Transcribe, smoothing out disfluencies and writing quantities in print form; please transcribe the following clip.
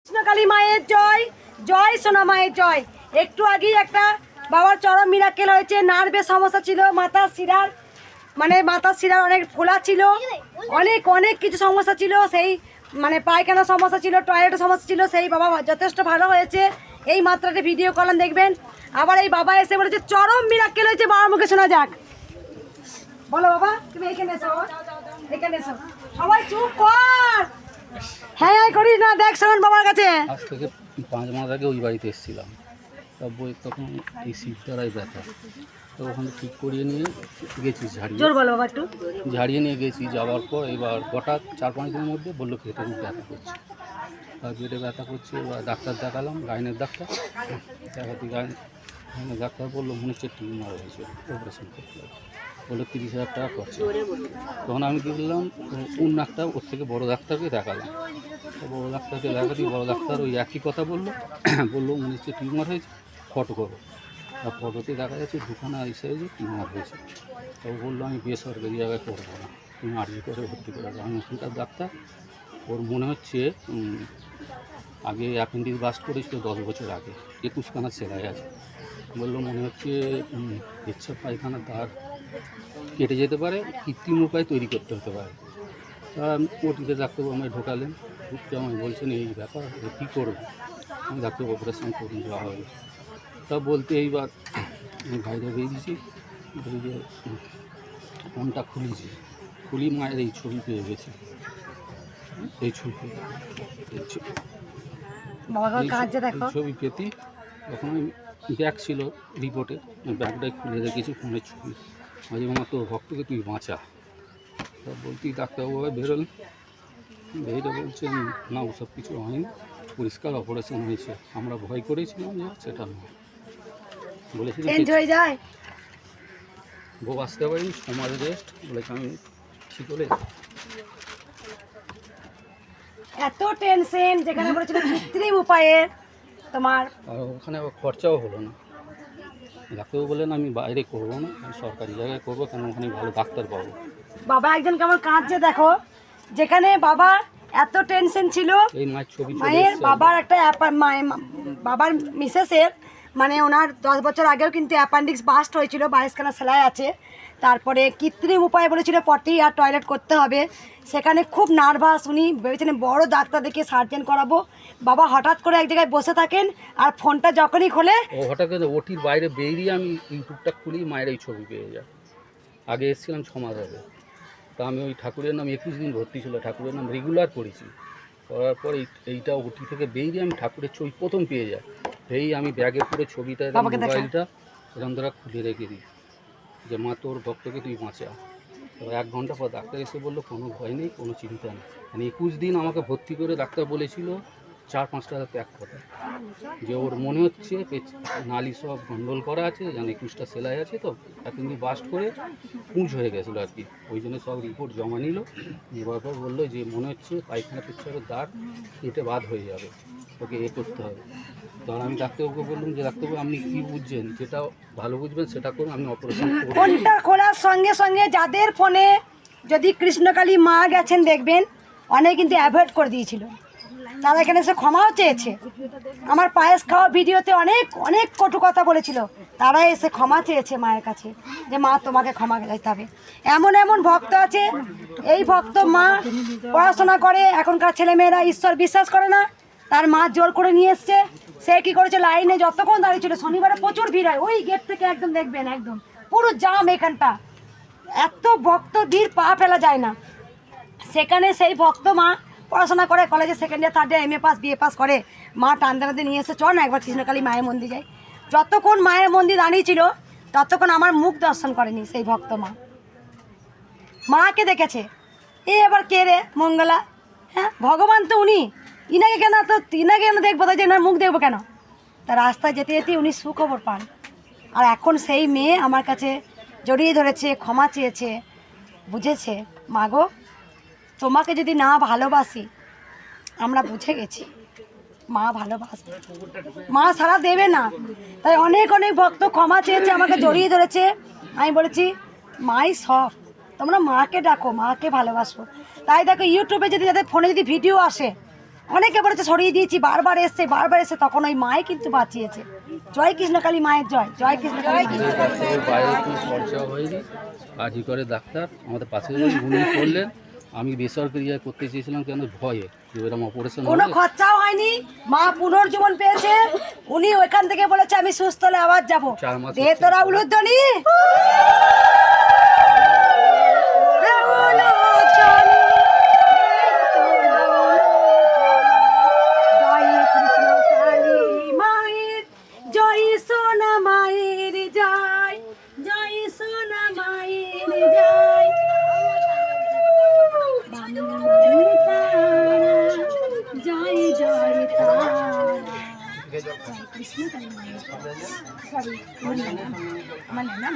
কৃষ্ণকালী মায়ের জয়, জয় সোনা মায়ের জয়। একটু আগেই একটা বাবার চরম মিরাকেল হয়েছে। নার্ভের সমস্যা ছিল, মাথার শিরার অনেক ফোলা ছিল, অনেক কিছু সমস্যা ছিল, সেই পায়খানার সমস্যা ছিল, টয়লেটের সমস্যা ছিল, সেই বাবা যথেষ্ট ভালো হয়েছে। এই মাত্রাতে ভিডিও করলাম, দেখবেন। আবার এই বাবা এসে বলেছে চরম মিরাকেল হয়েছে, বাবার মুখে শোনা যাক। বলো বাবা, তুমি এখানে এসো, এখানে এসো। সবাই চুপ কর, হ্যাঁ করিস না, দেখ শোন বাবার কাছে। আজ থেকে 5 মাস আগে ওই বাড়িতে এসেছিলাম, বই তখন এই শিবদারাই ব্যথা, তো ওখানে ঠিক করিয়ে নিয়ে গেছি, ঝাড়িয়ে নিয়ে গেছি। যাওয়ার পর এবার হঠাৎ 4-5 দিনের মধ্যে বললো পেটে ব্যথা করছে, আর পেটে ব্যথা করছে। এবার ডাক্তার দেখালাম, গাইনের ডাক্তার দেখাতে, গাইনের ডাক্তার বললো মনে হচ্ছে টিউমার হয়েছে, অপারেশন করতে হবে, বললো 30,000 টাকা খরচা। তখন আমি কী বললাম, কোন ডাক্তার, ওর থেকে বড়ো ডাক্তারকে দেখালাম। বড়ো ডাক্তারকে দেখাতেই বড়ো ডাক্তার ওই একই কথা বললো, মনে হচ্ছে টিউমার হয়েছে, ফটো করো। আর ফটোতে দেখা যাচ্ছে দুখানা এই সাইজে টিউমার হয়েছে। তো বললো আমি বেসরকারি জায়গায় করবো না, তুমি আর্জি করে ভর্তি করে দাও। আমি ওখানকার ডাক্তার, ওর মনে হচ্ছে আগে অ্যাপেন্ডিক্স বাস্ট করেছিল 10 বছর আগে, 21খানা সেলাই আছে। বললো মনে হচ্ছে পেচ্ছাপ পায়খানার দ্বার কেটে যেতে পারে, কৃত্রিম উপায় তৈরি করতে হতে পারে। তা ওটিতে ডাক্তারবাবু আমায় ঢোকালেন, ঢুকতে আমায় বলছেন এই ব্যাপার, কী করবো। আমি ডাক্তারবাবু অপারেশন করুন, যাওয়া হবে। তা বলতে এইবার বাইরে বেরিয়েছি, বেরিয়ে ফোনটা খুলি মায়ের এই ছবি পেয়ে গেছি, এই ছবি ছবি পেতি। তখন আমি ব্যাগ ছিল রিপোর্টে, ব্যাগটাই খুলে রেখেছি, ফোনের ছবি। মাঝে মামা তোর ভক্তকে তুই বাঁচা। তা বলতেই ডাক্তারবাবু বেরোলেন, বেরিয়ে বলছেন না ওসব কিছু হয়নি, পরিষ্কার অপারেশন হয়েছে। আমরা ভয় করেছিলাম যে সেটা নয়, বলেছিলাম বউ আসতে পারিনি, সমাজ রেস্ট বলেছে। আমি ঠিক করে এত টেনশন, যেখানে বলেছিল কৃত্রিম উপায়ে তোমার, আর ওখানে আবার খরচাও হলো না। ডাক্তারবাবু বললেন আমি বাইরে করবো না, আমি সরকারি জায়গায় করবো, কেন ওখানে ভালো ডাক্তার পাবো। বাবা একজন কেমন কাঁদছে দেখো, যেখানে বাবা এত টেনশন ছিল। এই মায়ের ছবি, মায়ের বাবার একটা বাবার মিসেসের ওনার 10 বছর আগেও কিন্তু অ্যাপেন্ডিক্স বাস্ট হয়েছিল, 22খানা সেলাই আছে। তারপরে কৃত্রিম উপায়ে বলেছিল পটি আর টয়লেট করতে হবে। সেখানে খুব নার্ভাস, উনি ভেবেছেন বড় ডাক্তার দেখে সার্জেন করাবো। বাবা হঠাৎ করে এক জায়গায় বসে থাকেন, আর ফোনটা যখনই খোলে হঠাৎ করে ওটির বাইরে বেরিয়ে আমি ইউটিউবটা খুলি, মায়ের এই ছবি পেয়ে যায়। আগে এসেছিলাম 6 মাস আগে, তা আমি ওই ঠাকুরের নাম 21 দিন ভর্তি ছিল, ঠাকুরের নাম রেগুলার করেছি। করার পর এইটা ওটি থেকে বেরিয়ে আমি ঠাকুরের ছবি প্রথম পেয়ে যাই। এই আমি ব্যাগে করে ছবিটা, মোবাইলটা এরকম দ্বারা খুলে রেখে দিই যে মা তোর ভক্তকে তুই বাঁচা। তো 1 ঘন্টা পর ডাক্তার এসে বললো কোনো ভয় নেই, কোনো চিন্তা নেই। 21 দিন আমাকে ভর্তি করে ডাক্তার বলেছিল 4-5টা ত্যাগ কথা, যে ওর মনে হচ্ছে নালি সব গন্ডল করা আছে, যেন 21টা সেলাই আছে, তো কিন্তু বাস্ট করে পুঁজ হয়ে গেছিলো আর কি। ওই জন্য সব রিপোর্ট জমা নিল, নেওয়ার পর বললো যে মনে হচ্ছে পায়খানা পেচ্ছাপের দাগ কেটে বাদ হয়ে যাবে, ওকে করতে হবে। তখন আমি ডাক্তারবাবুকে বললাম যে ডাক্তারবাবু আপনি কী বুঝছেন, যেটা ভালো বুঝবেন সেটা করুন, আমি অপারেশন করব। ফোনটা খোলার সঙ্গে সঙ্গে যাদের ফোনে যদি কৃষ্ণকালী মা গেছেন দেখবেন, অনেকে কিন্তু অ্যাভয়েড করে দিয়েছিল, তারা এখানে এসে ক্ষমাও চেয়েছে। আমার পায়েস খাওয়া ভিডিওতে অনেক কটু কথা বলেছিল, তারা এসে ক্ষমা চেয়েছে মায়ের কাছে, যে মা তোমাকে ক্ষমা চাইতে হবে। এমন ভক্ত আছে, এই ভক্ত মা পড়াশোনা করে, এখনকার ছেলেমেয়েরা ঈশ্বর বিশ্বাস করে না, তার মা জোর করে নিয়ে এসছে। সে কী করেছে, লাইনে যতক্ষণ দাঁড়িয়ে ছিল, শনিবারে প্রচুর ভিড় হয়, ওই গেট থেকে একদম দেখবেন একদম পুরো জাম এখানটা, এত ভক্ত ভিড় পা ফেলা যায় না। সেখানে সেই ভক্ত মা পড়াশোনা করে, কলেজে 2nd ইয়ার 3rd ইয়ার MA পাস BA পাস করে, মা টানতে নিয়ে এসে চল না একবার কৃষ্ণকালী মায়ের মন্দির যাই। যতক্ষণ মায়ের মন্দির দাঁড়িয়েছিল ততক্ষণ আমার মুখ দর্শন করেনি সেই ভক্ত মা, মাকে দেখেছে। এবার কে রে মঙ্গলা, হ্যাঁ ভগবান তো উনি, ইনাকে কেন দেখবো, তাই যে এনার মুখ দেখবো কেন। তা রাস্তায় যেতে যেতে উনি সুখবর পান, আর এখন সেই মেয়ে আমার কাছে জড়িয়ে ধরেছে, ক্ষমা চেয়েছে, বুঝেছে মাগো তোমাকে যদি না ভালোবাসি, আমরা বুঝে গেছি মা ভালোবাসবে, মা সারা দেবে না। তাই অনেক ভক্ত ক্ষমা চেয়েছে, আমাকে জড়িয়ে ধরেছে। আমি বলেছি মাই সব, তোমরা মাকে ডাকো, মাকে ভালোবাসো। তাই দেখো ইউটিউবে যদি যাদের ফোনে যদি ভিডিও আসে, অনেকে বলেছে সরিয়ে দিয়েছি, বারবার এসছে, তখন ওই মাই কিন্তু বাঁচিয়েছে। জয় কৃষ্ণকালী মায়ের জয়, জয় কৃষ্ণকালী। বাইরে কি খরচা হয়নি, কাজই করে ডাক্তার আমাদের পাশে উনি করলেন। আমি বেসরকারি করতে চেয়েছিলাম কেন ভয়ে, যে এরকম অপারেশন কোনো খরচাও হয়নি, মা পুনর্জীবন পেয়েছে। উনি ওইখান থেকে বলেছে আমি সুস্থ হলে আবার যাবো। 4 মাস দে তোরা উলুধ্বনি। জয় কৃষ্ণকালী মায়ের জয়, সোনা মায়ের জয়, জয় সোনা মায়ের জয়। জয় জয় তারা, জয় কৃষ্ণকালী মায়ের। সরি, আমার নাম